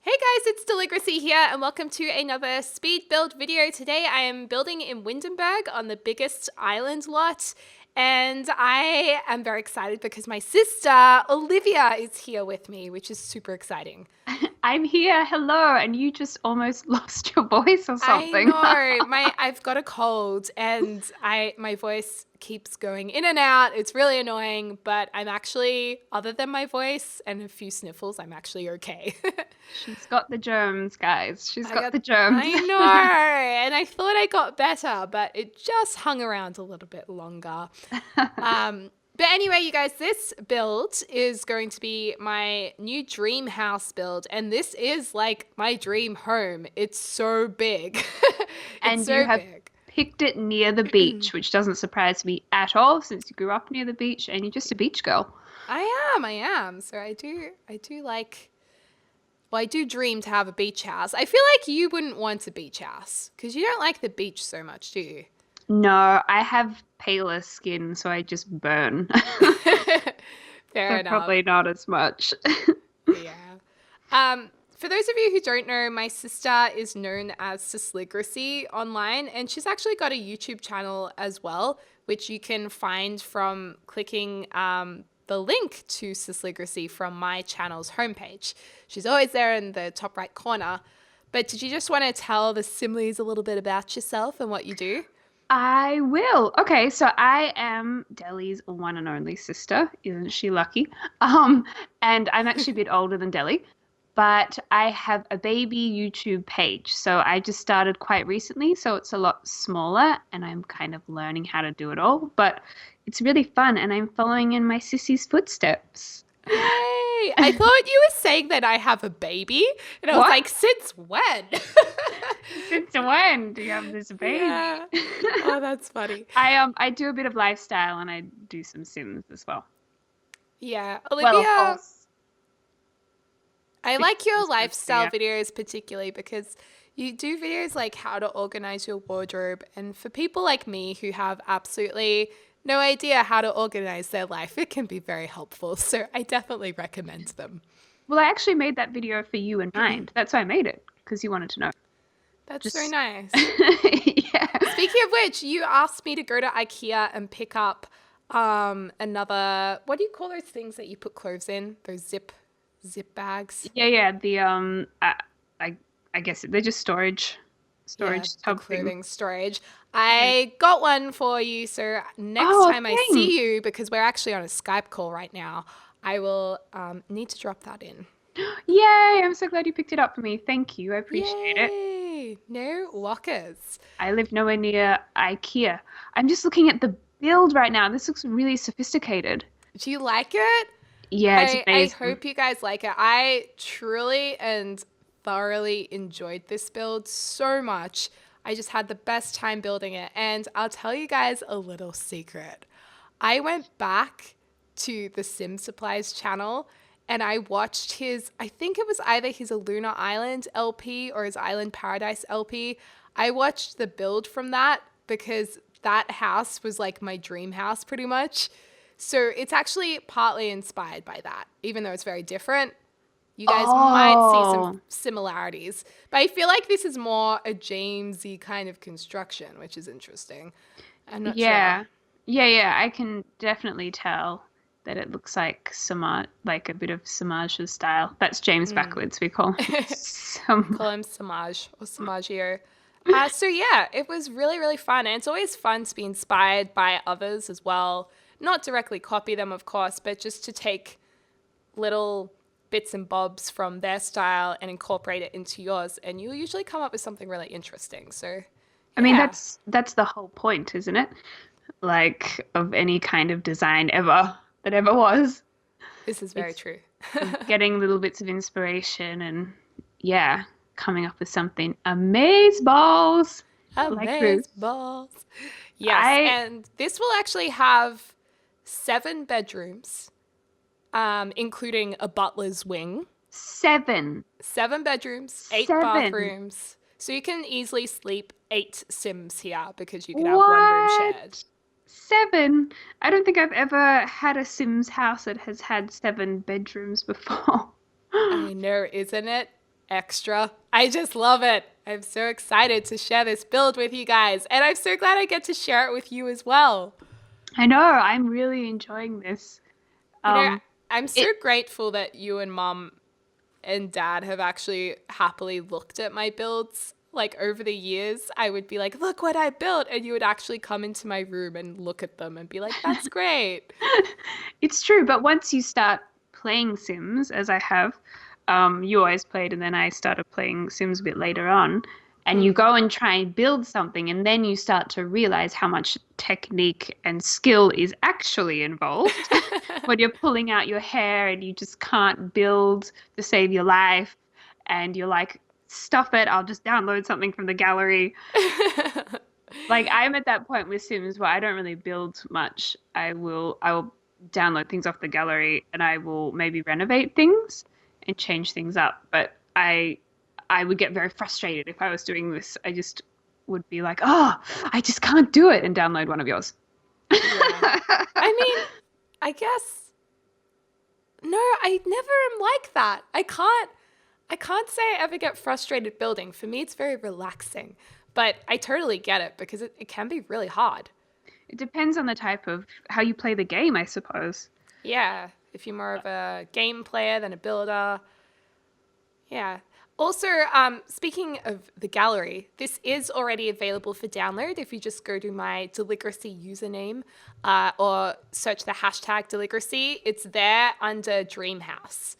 Hey guys, it's Deligracy here and welcome to another speed build video. Today I am building in Windenburg on the biggest island lot, and I am very excited because my sister Olivia is here with me, which is super exciting. I'm here, hello, and you just almost lost your voice or I something. know, I've got a cold and my voice keeps going in and out. It's really annoying, but I'm actually, other than my voice and a few sniffles, I'm actually okay. She's got the germs, guys. She's I got got, the germs. I know, and I thought I got better, but it just hung around a little bit longer. But anyway, you guys, this build is going to be my new dream house build, and this is like my dream home. It's so big. It's And you so have big. picked it near the beach, which doesn't surprise me at all since you grew up near the beach and you're just a beach girl. I am. So I do like, well, I do dream to have a beach house. I feel like you wouldn't want a beach house because you don't like the beach so much, do you? No, I have paler skin, so I just burn. Fair So enough. probably not as much. Yeah. For those of you who don't know, my sister is known as Sisligracy online, and she's actually got a YouTube channel as well, which you can find from clicking the link to Sisligracy from my channel's homepage. She's always there in the top right corner. But did you just want to tell the Simlies a little bit about yourself and what you do? I will. Okay, so I am Deli's one and only sister. Isn't she lucky? Um, and I'm actually a bit older than Deli, but I have a baby YouTube page. So I just started quite recently, so it's a lot smaller and I'm kind of learning how to do it all, but it's really fun and I'm following in my sissy's footsteps. Yay! I thought you were saying that I have a baby, and I was What? like, since when? Since when do you have this baby? Yeah. Oh, that's funny. I do a bit of lifestyle and I do some Sims as well. Yeah. Well, Olivia, I like your fictional Sims, but lifestyle yeah. videos particularly because you do videos like how to organize your wardrobe. And for people like me who have absolutely no idea how to organize their life, it can be very helpful. So I definitely recommend them. Well, I actually made that video for you in mind. That's why I made it, because you wanted to know. That's so Just, nice. yeah. Speaking of which, you asked me to go to IKEA and pick up another, what do you call those things that you put clothes in? Those zip bags. Yeah, yeah. I, I guess they're just Yeah, storage the tub thing. clothing storage. Yeah. I got one for you. So next Oh, time I thanks. see you, because we're actually on a Skype call right now, I will need to drop that in. Yay! I'm so glad you picked it up for me. Thank you. I appreciate it. Yay! No lockers. I live nowhere near IKEA. I'm just looking at the build right now. This looks really sophisticated. Do you like it? Yeah, it's I amazing. hope you guys like it. I truly and thoroughly enjoyed this build so much. I just had the best time building it. And I'll tell you guys a little secret. I went back to the Sim Supplies channel and I watched his, I think it was either his Lunar Island LP or his Island Paradise LP. I watched the build from that because that house was like my dream house pretty much. So it's actually partly inspired by that, even though it's very different. You guys might see some Oh, similarities, but I feel like this is more a Jamesy kind of construction, which is interesting. I'm not sure. yeah. Yeah, yeah. I can definitely tell that it looks like Samaj, like a bit of Samaja's style. That's James backwards, we call him. We call him Samaj or Samagio. So yeah, it was really, really fun. And it's always fun to be inspired by others as well. Not directly copy them, of course, but just to take little bits and bobs from their style and incorporate it into yours. And you'll usually come up with something really interesting. So I mean, yeah, that's the whole point, isn't it? Like of any kind of design ever that ever was. this is very It's true. getting little bits of inspiration and yeah, coming up with something amaze balls like Amaze this. balls. Yes, I and this will actually have 7 bedrooms, including a butler's wing. seven, 7 bedrooms, 7. bathrooms. So you can easily sleep 8 Sims here because you can have one room shared. What? 7? I don't think I've ever had a Sims house that has had 7 bedrooms before. I know, isn't it extra. I just love it. I'm so excited to share this build with you guys. And I'm so glad I get to share it with you as well. I know, I'm really enjoying this. You know, Um, I'm so grateful that you and mom and dad have actually happily looked at my builds. Like over the years, I would be like, look what I built. And you would actually come into my room and look at them and be like, that's great. it's true, but once you start playing Sims, as I have, you always played, and then I started playing Sims a bit later on, and you go and try and build something, and then you start to realize how much technique and skill is actually involved when you're pulling out your hair and you just can't build to save your life, and you're like, stuff it, I'll just download something from the gallery. Like I'm at that point with Sims where I don't really build much. I will download things off the gallery, and I will maybe renovate things and change things up. But I would get very frustrated if I was doing this. I just would be like, oh, I just can't do it, and download one of yours. Yeah. I mean, I guess no, I never am like that. I can't say I ever get frustrated building. For me, it's very relaxing. But I totally get it because it can be really hard. It depends on the type of how you play the game, I suppose. Yeah, if you're more of a game player than a builder. Yeah. Also, speaking of the gallery, this is already available for download if you just go to my Deligracy username or search the hashtag Deligracy. It's there under Dreamhouse.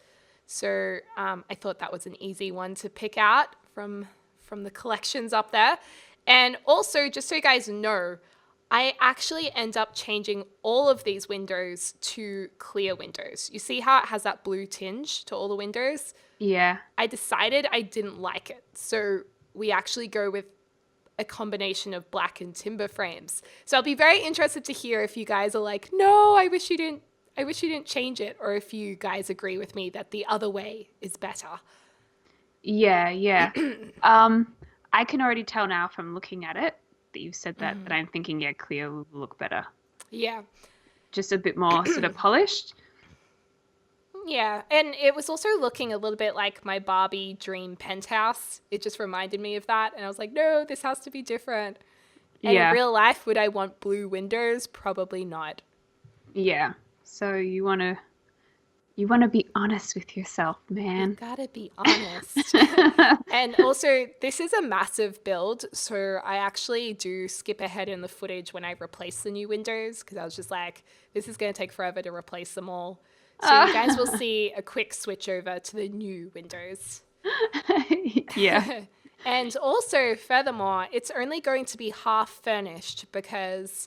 So I thought that was an easy one to pick out from the collections up there. And also, just so you guys know, I actually end up changing all of these windows to clear windows. You see how it has that blue tinge to all the windows? Yeah. I decided I didn't like it. So we actually go with a combination of black and timber frames. So I'll be very interested to hear if you guys are like, no, I wish you didn't change it, or if you guys agree with me that the other way is better. Yeah, yeah. I can already tell now from looking at it that you've said that I'm thinking, yeah, clear will look better. Yeah. Just a bit more sort of polished. Yeah, and it was also looking a little bit like my Barbie dream penthouse. It just reminded me of that, and I was like, no, this has to be different. And Yeah. in real life, would I want blue windows? Probably not. Yeah. So you wanna be honest with yourself, man. Gotta be honest. And also, this is a massive build, so I actually do skip ahead in the footage when I replace the new windows, because I was just like, this is going to take forever to replace them all. So you guys will see a quick switch over to the new windows. Yeah. And also, furthermore, it's only going to be half furnished because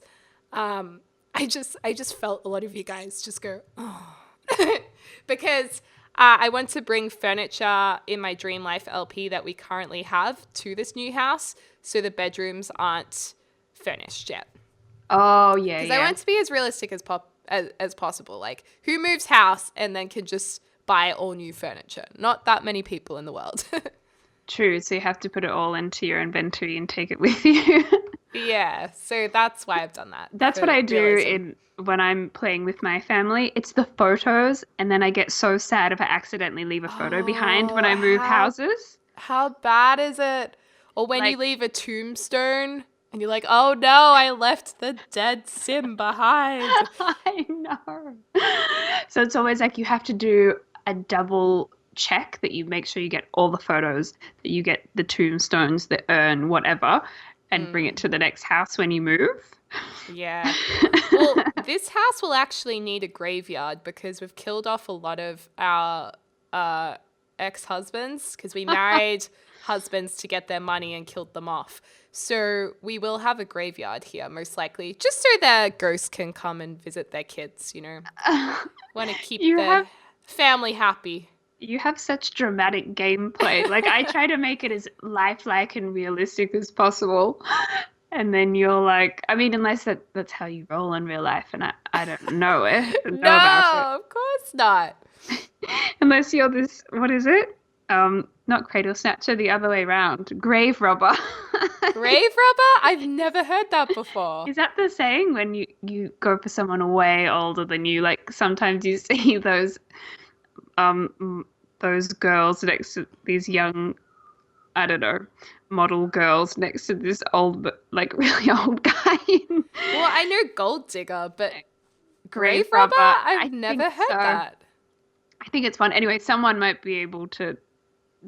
I just felt a lot of you guys just go, oh. Because I want to bring furniture in my Dream Life LP that we currently have to this new house, so the bedrooms aren't furnished yet. Oh, yeah, Because yeah. I want to be as realistic as possible. Like, who moves house and then can just buy all new furniture? Not that many people in the world. True, so you have to put it all into your inventory and take it with you. Yeah, so that's why I've done that. That's for what I do realism. when I'm playing with my family. It's the photos, and then I get so sad if I accidentally leave a photo behind when I move houses. How bad is it? Or when you Like- leave a tombstone and you're like, oh no, I left the dead Sim behind. I know. So it's always like you have to do a double check that you make sure you get all the photos, that you get the tombstones, the urn, whatever, and bring it to the next house when you move. Yeah. Well, this house will actually need a graveyard because we've killed off a lot of our ex-husbands because we married husbands to get their money and killed them off. So we will have a graveyard here, most likely, just so their ghosts can come and visit their kids, you know. Want to keep the family happy. You have such dramatic gameplay. Like, I try to make it as lifelike and realistic as possible. And then you're like, I mean, unless that's how you roll in real life, and I don't know it. Know about Of course not. it. Unless you're this, what is it? Not cradle snatcher, the other way around. Grave robber. Grave robber? I've never heard that before. Is that the saying when you go for someone way older than you? Like, sometimes you see those those girls next to these young, I don't know, model girls next to this old, like really old guy in Well, I know Gold Digger, but Grave Grave Robber? Robber. I've I think never heard so. that. I think it's fun. Anyway, someone might be able to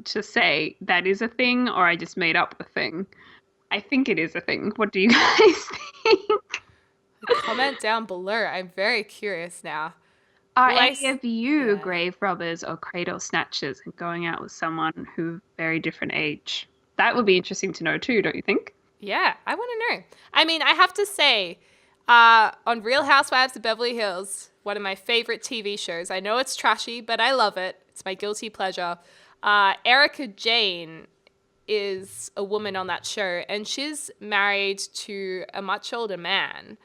say that is a thing, or I just made up the thing. I think it is a thing. What do you guys think? Comment down below. I'm very curious now. Are Well, any of you yeah. grave robbers or cradle snatchers and going out with someone who very different age? That would be interesting to know too, don't you think? Yeah, I want to know. I mean, I have to say, on Real Housewives of Beverly Hills, one of my favorite TV shows. I know it's trashy, but I love it. It's my guilty pleasure. Erica Jane is a woman on that show, and she's married to a much older man.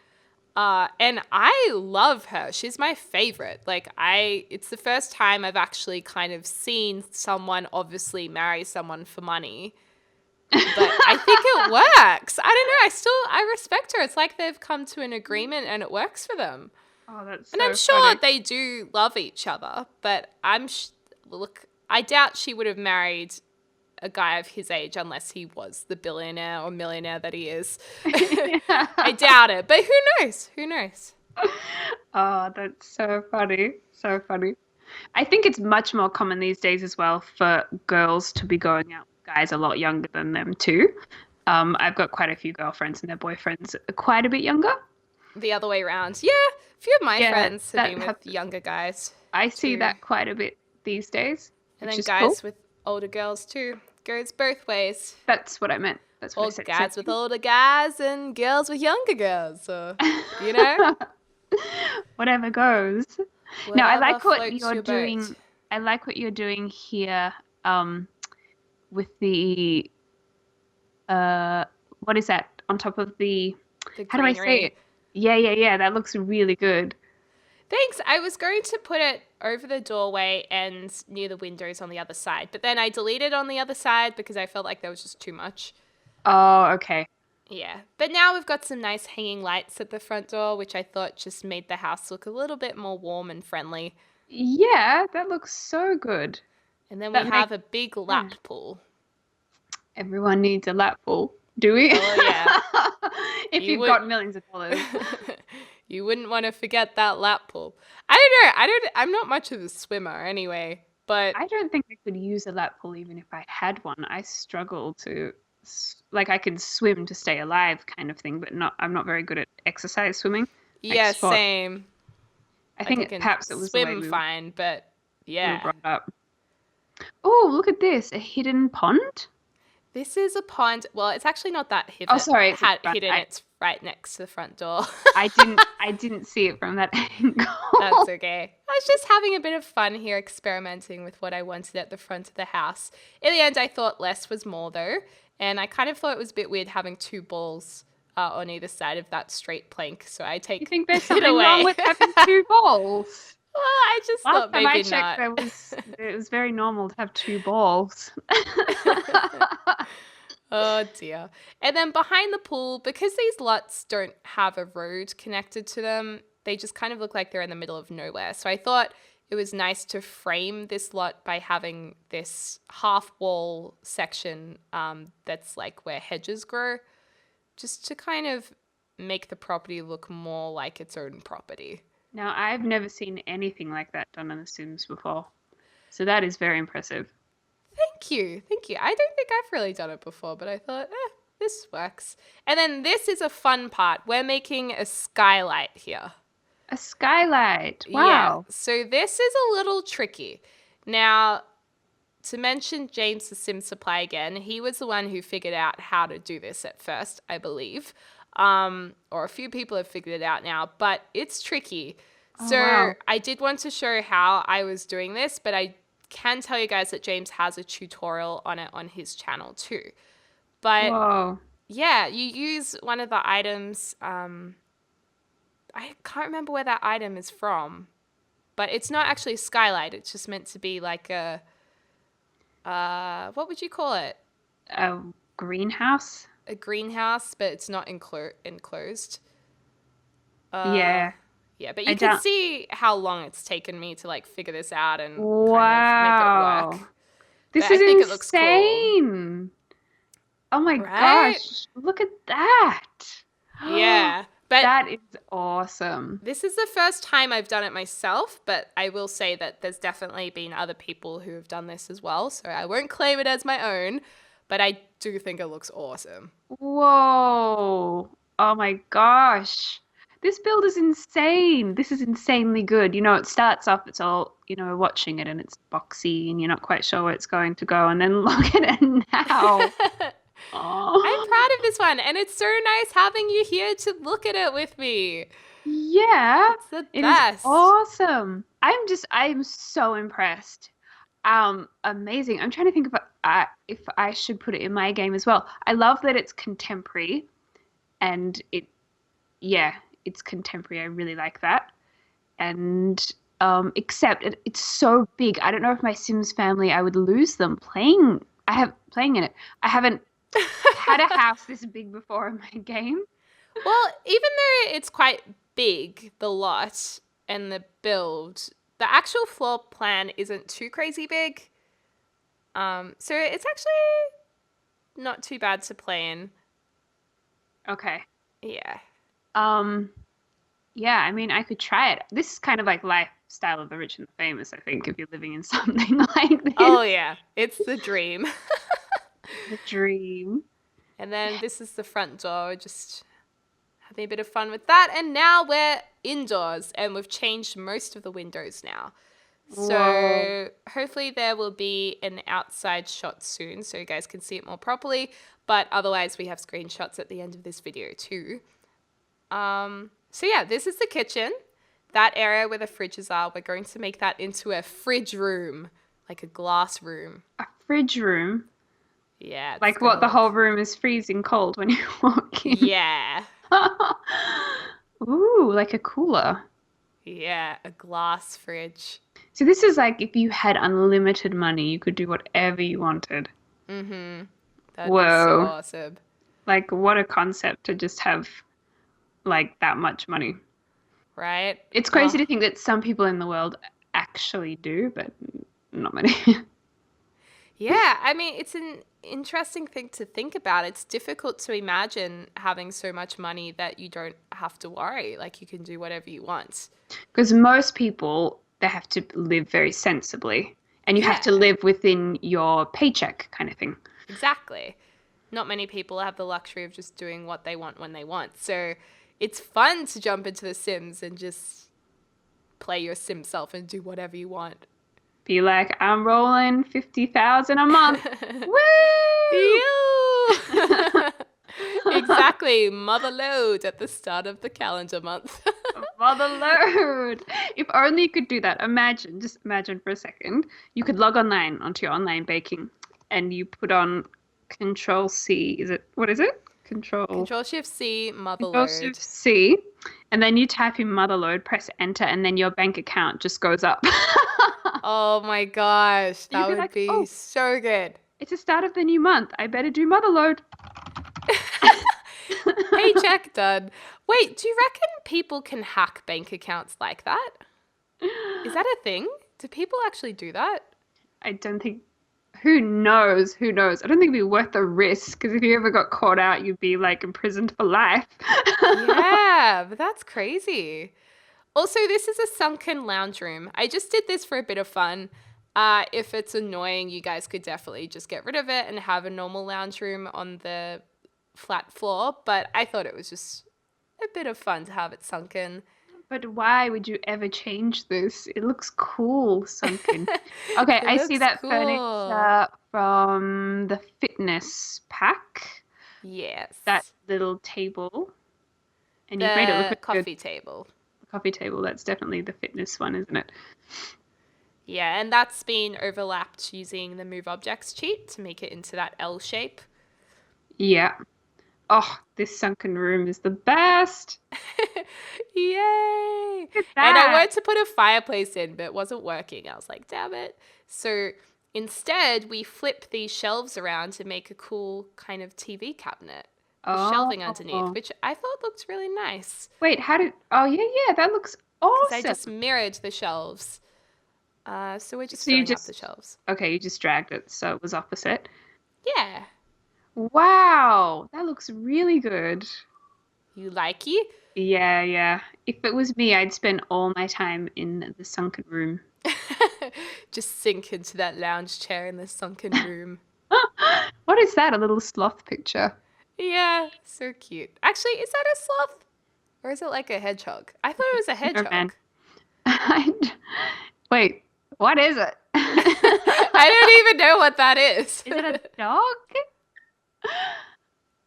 And I love her. She's my favorite. It's the first time I've actually kind of seen someone obviously marry someone for money. But I think it works. I don't know. I respect her. It's like they've come to an agreement and it works for them. Oh, that's And so I'm sure funny. they do love each other, but look, I doubt she would have married a guy of his age unless he was the billionaire or millionaire that he is. I doubt it, but who knows? Who knows? Oh, that's so funny. So funny. I think it's much more common these days as well for girls to be going out with guys a lot younger than them too. I've got quite a few girlfriends and their boyfriends are quite a bit younger. The other way around. Yeah, a few of my Yeah, friends have that been with happens. younger guys I see too. that quite a bit these days, And which then is guys cool. with older girls too. Goes both ways. That's what I meant. That's what I Or said. guys with older guys and girls with younger girls. So, you know, Whatever goes. Now, I whatever like what floats you're your boat. doing. I like what you're doing here, with the what is that on top of the? The How do I say greenery. it? Yeah, yeah, yeah. That looks really good. Thanks. I was going to put it over the doorway and near the windows on the other side, but then I deleted on the other side because I felt like there was just too much. Oh, okay. Yeah. But now we've got some nice hanging lights at the front door, which I thought just made the house look a little bit more warm and friendly. Yeah, that looks so good. And then we That makes have a big yeah. lap pool. Everyone needs a lap pool. Do we? Oh, yeah. If You you've would. got millions of dollars. You wouldn't want to forget that lap pool. I don't know. I'm not much of a swimmer anyway, but I don't think I could use a lap pool even if I had one. I struggle to, like, I could swim to stay alive kind of thing, but I'm not very good at exercise swimming, like yeah, sport. same. I Like I think can perhaps it was the way swim fine, but we were yeah. brought up. Oh, look at this, a hidden pond? This is a pond. Well, it's actually not that Oh, sorry, it's at the front. hidden. It's right next to the front door. I didn't see it from that angle. That's okay. I was just having a bit of fun here experimenting with what I wanted at the front of the house. In the end, I thought less was more though. And I kind of thought it was a bit weird having two balls on either side of that straight plank. So I You take think there's it something away. wrong with having two balls? Well, I just Last thought time I maybe checked, not. it was very normal to have two balls. Oh dear. And then behind the pool, because these lots don't have a road connected to them, they just kind of look like they're in the middle of nowhere. So I thought it was nice to frame this lot by having this half wall section that's like where hedges grow, just to kind of make the property look more like its own property. Now, I've never seen anything like that done on The Sims before. So that is very impressive. Thank you. Thank you. I don't think I've really done it before, but I thought, this works. And then this is a fun part. We're making a skylight here. A skylight. Yeah. Wow. So this is a little tricky. Now, to mention James the Sim Supply again, he was the one who figured out how to do this at first, I believe. Or a few people have figured it out now, but it's tricky. Oh, So wow. I did want to show how I was doing this, but I can tell you guys that James has a tutorial on it on his channel too. But Whoa. yeah, you use one of the items. I can't remember where that item is from, but it's not actually a skylight. It's just meant to be like a, what would you call it? A greenhouse? A greenhouse, but it's not enclosed. Yeah. Yeah, but I you can don't. see how long it's taken me to like figure this out and kind of make it Wow. work. But This I is think it looks cool. insane. Oh my Right? gosh. Look at that. Yeah. But That is awesome. this is the first time I've done it myself, but I will say that there's definitely been other people who have done this as well, so I won't claim it as my own, but I do think it looks awesome. Whoa. Oh my gosh. This build is insane. This is insanely good. It starts off, it's all, watching it and it's boxy and you're not quite sure where it's going to go. And then look at it now. I'm Oh, proud of this one, and it's so nice having you here to look at it with me. yeah. It's the It is best. awesome. I'm so impressed. Amazing. I'm trying to think if I should put it in my game as well. I love that it's contemporary and yeah, it's contemporary. I really like that. And except it's so big. I don't know if my Sims family, I would lose them playing in it. I haven't had a house this big before in my game. Well, even though it's quite big, the lot and the build, the actual floor plan isn't too crazy big. So it's actually not too bad to play in. Okay. Yeah. Um, yeah, I mean, I could try it. This is kind of like lifestyle of the rich and the famous, I think, if you're living in something like Oh, this. yeah. It's the dream. The dream. And then this is the front door, just having a bit of fun with that. And now we're indoors and we've changed most of the windows now. Whoa. So hopefully there will be an outside shot soon so you guys can see it more properly. But otherwise we have screenshots at the end of this video too. So yeah, this is the kitchen. That area where the fridges are, we're going to make that into a fridge room, like a glass room. A fridge room. Yeah, it's Like gonna what, the whole look. room is freezing cold when you walk in. Yeah, Ooh, like a cooler. yeah, a glass fridge. So this is like if you had unlimited money, you could do whatever you wanted. Mm-hmm. That'd be so Whoa. awesome. Like what a concept to just have like that much money. Right? It's crazy Oh, to think that some people in the world actually do, but not many. yeah. I mean, it's an interesting thing to think about. It's difficult to imagine having so much money that you don't have to worry. Like you can do whatever you want. Because most people, they have to live very sensibly, and you have to Yeah, live within your paycheck kind of thing. exactly. Not many people have the luxury of just doing what they want when they want. So it's fun to jump into The Sims and just play your Sim self and do whatever you want. Be like, I'm rolling 50,000 a month. Woo! You! Exactly. Mother load at the start of the calendar month. Mother load. If only you could do that. Imagine, just imagine for a second, you could log online onto your online baking and you put on Control C. What is it? Control Shift C, mother Control load. Shift C, and then you type in mother load, press enter, and then your bank account just goes up. Oh my gosh, You'd that be would like, be oh, so good. it's the start of the new month. I better do mother load. Paycheck done. Wait, do you reckon people can hack bank accounts like that? Is that a thing? Do people actually do that? I don't think. Who knows? Who knows? I don't think it'd be worth the risk because if you ever got caught out, you'd be like imprisoned for life. Yeah, but that's crazy. Also, this is a sunken lounge room. I just did this for a bit of fun. If it's annoying, you guys could definitely just get rid of it and have a normal lounge room on the flat floor. But I thought it was just a bit of fun to have it sunken. But why would you ever change this? It looks cool, sunken. Okay, It I see looks that cool. furniture from the fitness pack. That Yes. little table. And you've made it look The really good. coffee table. The coffee table, that's definitely the fitness one, isn't it? Yeah, and that's been overlapped using the move objects cheat to make it into that L shape. Yeah. Oh, this sunken room is the best. Yay! Look at And I that. wanted to put a fireplace in, but it wasn't working. I was like, damn it. So instead, we flip these shelves around to make a cool kind of TV cabinet with shelving underneath, Oh. which I thought looked really nice. Wait, how did... Oh, yeah, yeah, that looks because I Awesome. just mirrored the shelves. So we're just So you filling up the just, shelves. okay, you just dragged it so it was opposite. Yeah. Wow, that looks really good. You likey? Yeah, yeah. If it was me, I'd spend all my time in the sunken room. Just sink into that lounge chair in the sunken room. What is that? A little sloth picture. Yeah, so cute. Actually, is that a sloth? Or is it like a hedgehog? I thought it was a Oh man. hedgehog. Wait, what is it? I don't even know what that is. Is it a dog?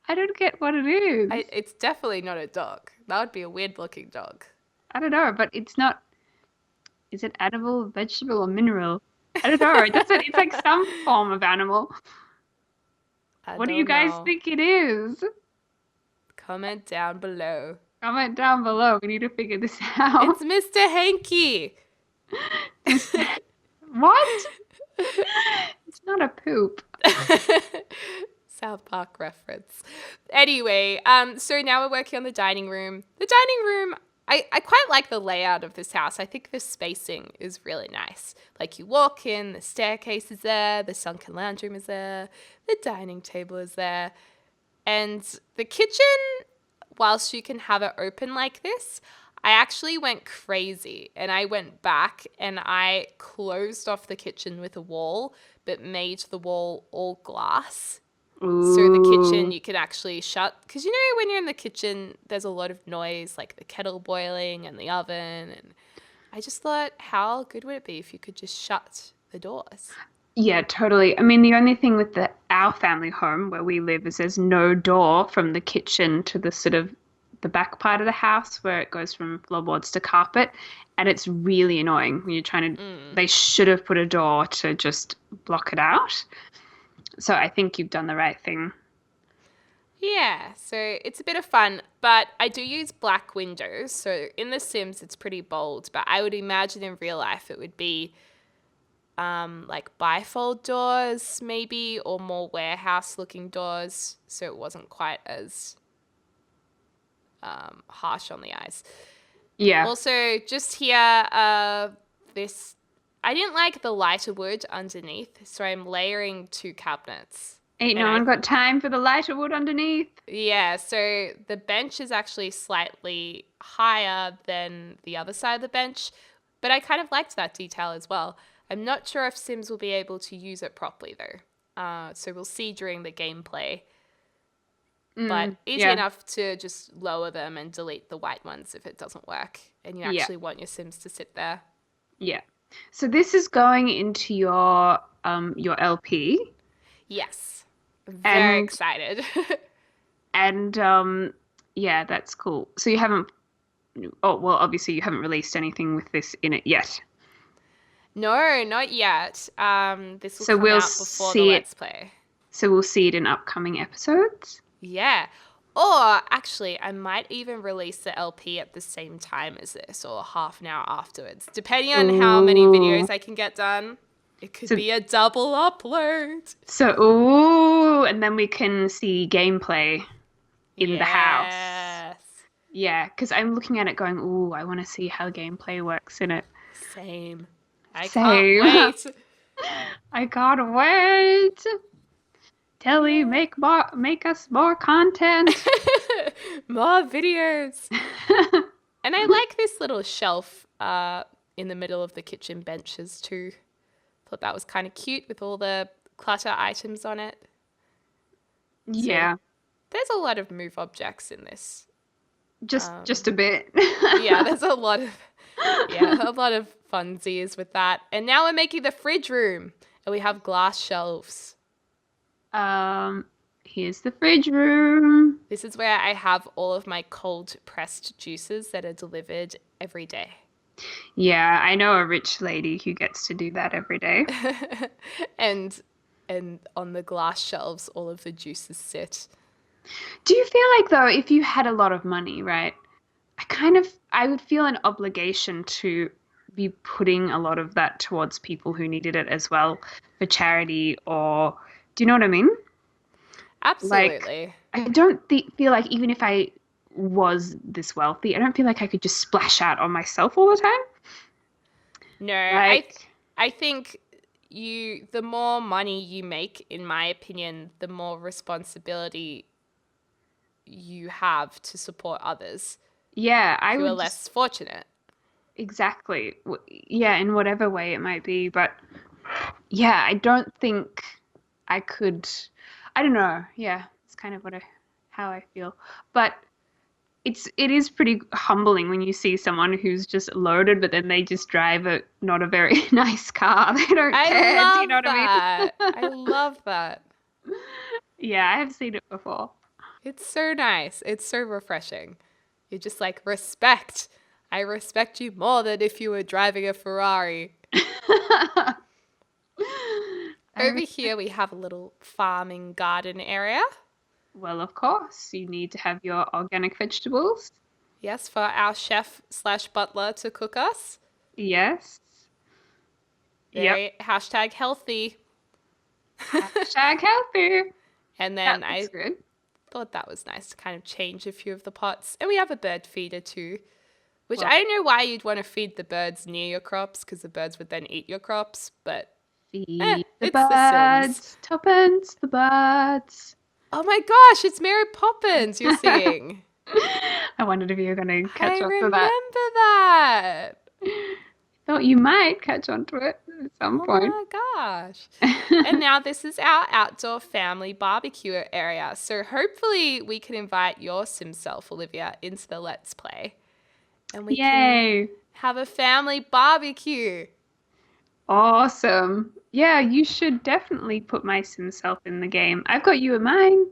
I don't get what it is. It's definitely not a dog. That would be a weird looking dog. I don't know, but it's not. Is it animal, vegetable, or mineral? I don't know. It doesn't. It's like some form of animal. I What do you don't guys know. think it is? Comment down below. Comment down below. We need to figure this out. It's Mr. Hanky. What? It's not a poop. South Park reference. Anyway, so now we're working on the dining room. The dining room, I quite like the layout of this house. I think the spacing is really nice. Like you walk in, the staircase is there, the sunken lounge room is there, the dining table is there. And the kitchen, whilst you can have it open like this, I actually went crazy and I went back and I closed off the kitchen with a wall, but made the wall all glass. So the kitchen Ooh. you could actually shut, because you know when you're in the kitchen, there's a lot of noise, like the kettle boiling and the oven. And I just thought, how good would it be if you could just shut the doors? Yeah, totally. I mean, the only thing with our family home where we live is there's no door from the kitchen to the sort of the back part of the house where it goes from floorboards to carpet, and it's really annoying when you're trying to. They should have put a door to just block it out. So I think you've done the right thing. Yeah, so it's a bit of fun, but I do use black windows. So in The Sims, it's pretty bold, but I would imagine in real life it would be like bifold doors, maybe, or more warehouse looking doors. So it wasn't quite as harsh on the eyes. Yeah. Also, just here, this I didn't like the lighter wood underneath, so I'm layering two cabinets. Ain't And no one got time for the lighter wood underneath. yeah, so the bench is actually slightly higher than the other side of the bench, but I kind of liked that detail as well. I'm not sure if Sims will be able to use it properly though. So we'll see during the gameplay. But easy Yeah. enough to just lower them and delete the white ones if it doesn't work and you Yeah. actually want your Sims to sit there. Yeah. So this is going into your LP, Yes. Very and excited. yeah, that's cool. So you haven't. Oh well, obviously you haven't released anything with this in it yet. No, not yet. This will So come we'll out before the see it. Let's Play. So we'll see it in upcoming episodes. Yeah. Or actually, I might even release the LP at the same time as this or half an hour afterwards, depending on how many videos Ooh. I can get done. It could So be a double upload. and then we can see gameplay in the house. Yes. Yeah, because I'm looking at it going, ooh, I want to see how gameplay works in it. Same. I can't Same. wait. I can't wait. Telly, make us more content. More videos. And I like this little shelf in the middle of the kitchen benches too. Thought that was kind of cute with all the clutter items on it. Yeah, There's a lot of move objects in this. just a bit. Yeah, there's a lot of funsies with that. And now we're making the fridge room, and we have glass shelves. Here's the fridge room. This is where I have all of my cold pressed juices that are delivered every day. Yeah, I know a rich lady who gets to do that every day. and on the glass shelves, all of the juices sit. Do you feel like though, if you had a lot of money, right? I would feel an obligation to be putting a lot of that towards people who needed it as well for charity or do you know what I mean? Absolutely. I don't feel like even if I was this wealthy. I don't feel like I could just splash out on myself all the time. No, Like, I think the more money you make, in my opinion, the more responsibility you have to support others yeah, I who are would just less fortunate. exactly. Yeah, in whatever way it might be. But yeah, I don't think I could. I don't know. Yeah, it's kind of how I feel. But it is pretty humbling when you see someone who's just loaded, but then they just drive a not a very nice car. They don't I care. Do you know love what I mean? that. I love that. Yeah, I have seen it before. It's so nice. It's so refreshing. You're just like, respect. I respect you more than if you were driving a Ferrari. I Over here, we have a little farming garden area. Well, of course, you need to have your organic vegetables. Yes, for our chef slash butler to cook us. Yes. Yep. Very hashtag healthy. Hashtag healthy. And then That I looks good. thought that was nice to kind of change a few of the pots. And we have a bird feeder too, which Well, I don't know why you'd want to feed the birds near your crops because the birds would then eat your crops. But feed the it's The Sims. birds. Tuppence the birds. Oh my gosh, it's Mary Poppins you're seeing. I wondered if you were going to I catch on to remember that. that. Thought you might catch on to it at some Oh point. my gosh. And now this is our outdoor family barbecue area. So hopefully we can invite your sim self, Olivia, into the Let's Play. And we can Yay. have a family barbecue. Awesome. Yeah, you should definitely put my sim self in the game. I've got you in mine.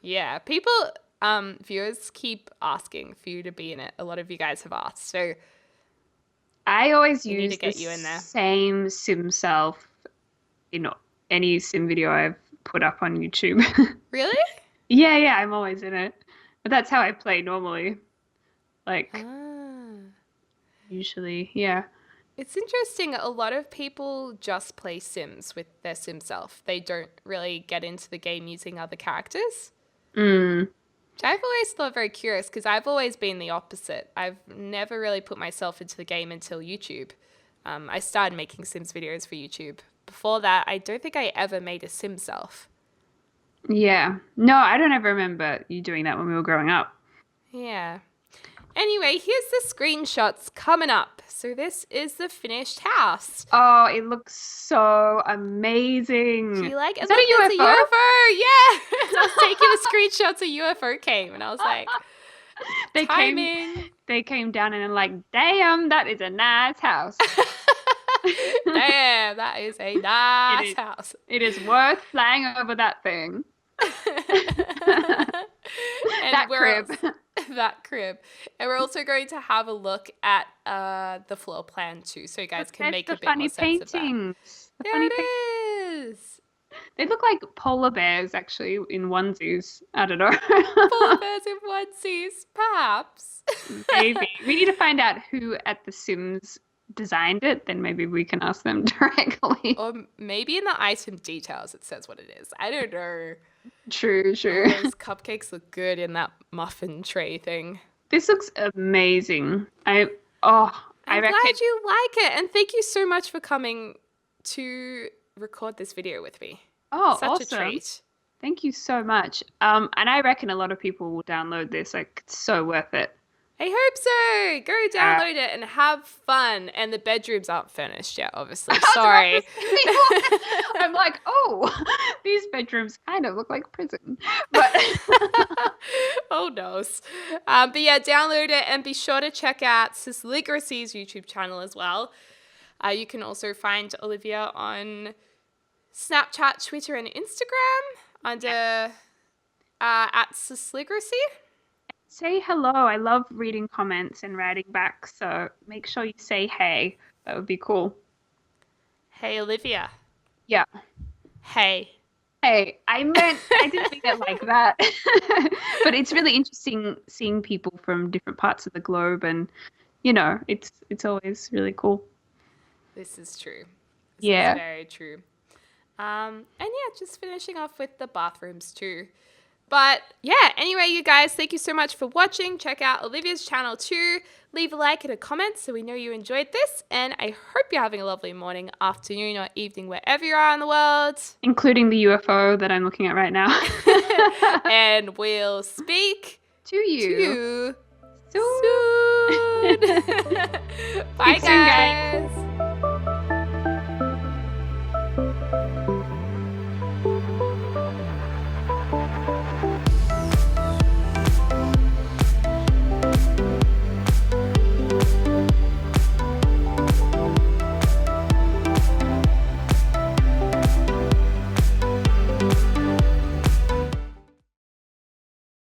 Yeah, people, viewers keep asking for you to be in it. A lot of you guys have asked. So I always we need use to get the you in there. same sim self in any sim video I've put up on YouTube. Really? Yeah, I'm always in it. But that's how I play normally. Like, Ah. usually, yeah. It's interesting. A lot of people just play Sims with their Sim self. They don't really get into the game using other characters. Mm. Which I've always thought very curious because I've always been the opposite. I've never really put myself into the game until YouTube. I started making Sims videos for YouTube. Before that, I don't think I ever made a Sim self. Yeah. No, I don't ever remember you doing that when we were growing up. Yeah. Anyway, here's the screenshots coming up. So this is the finished house. Oh, it looks so amazing. Do you like it? Is that Look, a there's UFO? Yeah. I was taking the screenshots, a UFO came, and I was like, They timing. They came down and like, damn, that is a nice house. Damn, that is a nice house. It is worth flying over that thing. That crib. That crib. And we're also going to have a look at the floor plan too, so you guys can make a bit more sense of that. Paintings. There it is. They look like polar bears actually in onesies. I don't know. Polar bears in onesies, perhaps. Maybe. We need to find out who at The Sims designed it, then maybe we can ask them directly. Or maybe in the item details it says what it is. I don't know. True. Oh, those cupcakes look good in that muffin tray thing. This looks amazing. I'm reckon glad you like it. And thank you so much for coming to record this video with me. Oh, Such awesome. a treat. Thank you so much. And I reckon a lot of people will download this. Like, it's so worth it. I hope so. Go download it and have fun. And the bedrooms aren't finished yet, obviously. Sorry. I'm like, these bedrooms kind of look like prison. But oh no. But yeah, download it and be sure to check out Sisligracy's YouTube channel as well. You can also find Olivia on Snapchat, Twitter, and Instagram under at Sisligracy. say hello. I love reading comments and writing back, so make sure you say hey. That would be cool. Hey, Olivia. Yeah. Hey. Hey, I didn't mean it like that. But it's really interesting seeing people from different parts of the globe, and it's always really cool. This is true. This Yeah. is very true. And yeah, just finishing off with the bathrooms too. But yeah, anyway, you guys, thank you so much for watching. Check out Olivia's channel too. Leave a like and a comment so we know you enjoyed this. And I hope you're having a lovely morning, afternoon, or evening, wherever you are in the world. Including the UFO that I'm looking at right now. And we'll speak to you soon. Bye, Speak soon, guys.